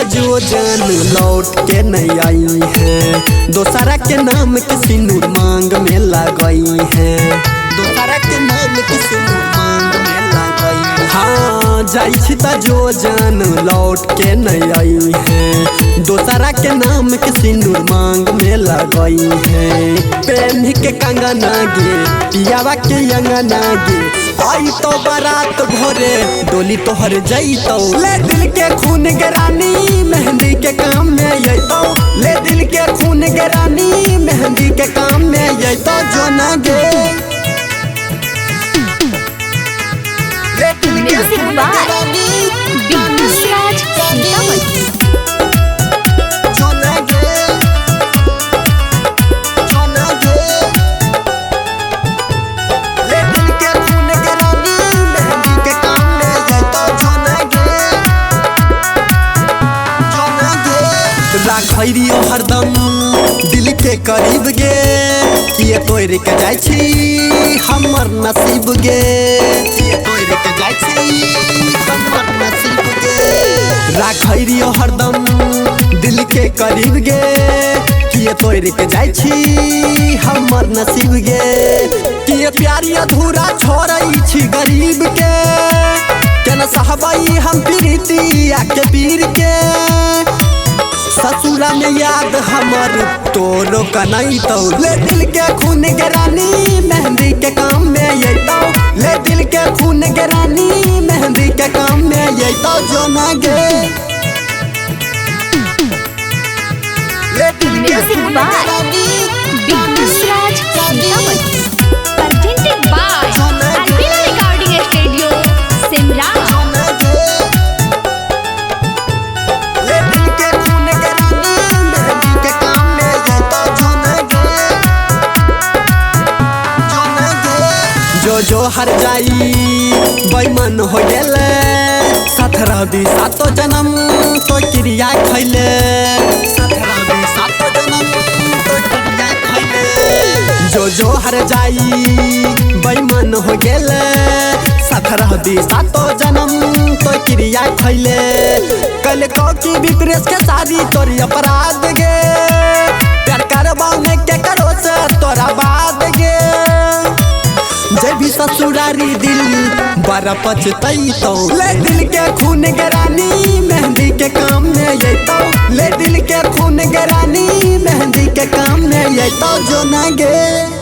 जो जान लौट के नहीं आई है, दोसरा के नाम के सिंदूर मांग में लगाई है, दोसरा के नाम के सिंदूर मांग में लगाई है। हाँ जाई जो जान लौट के नहीं आई है, दोसरा के नाम के सिंदूर मांग में लगाई है। प्रेम के कंगना गे पियावा के अंगना गे, आई तो बारात भोरे डोली तोहर जैतो, ले दिल के खून गरानी मेहंदी के काम में अइतो, ले दिल के खून गरानी मेहंदी के काम में अइतो जो ना गे। Music by Vikas Raj Sitamarhi. खैरियो हरदम दिल के करीब गे, किए तोड़ के जाय छी हमर नसीब गे, किए तोड़ के जाय छी हमर नसीब गे। राखैरियो हरदम दिल के करीब गे, किए तोड़ के जाय छी हमर नसीब गे। किए प्यारी अधूरा छोड़ै छी गरीब के, केना सहबै हम प्रीतिया के पीर के। ससुरा में याद हमर तोरो कनाई तो, ले दिल के खून गरानी मेहंदी के काम में अइतो, ले दिल के खून गरानी मेहंदी के काम में अइतो जो ना गे। Music by Vikas Raj Sitamarhi. Presented by Albela recording studio Simra. जो हर जाई बेईमान हो गेले, साथ रहबी सातो जन्म तो क्रिया खैले, साथ रहबी सातो जन्म तो क्रिया खैले। जो हर जाई बेईमान हो गेले, साथ रहबी सातो जन्म तो क्रिया खैले। कल को की विप्रेश के सारी तोरी अपराध गे, प्यार करबाऊ में के करो से तोरा बाद गे। जब भी ससुरारी दिल बड़ा पछतैतो, ले दिल के खून गरानी मेहंदी के काम में अइतो, ले दिल के खून गरानी मेहंदी के काम में अइतो जो ना गे।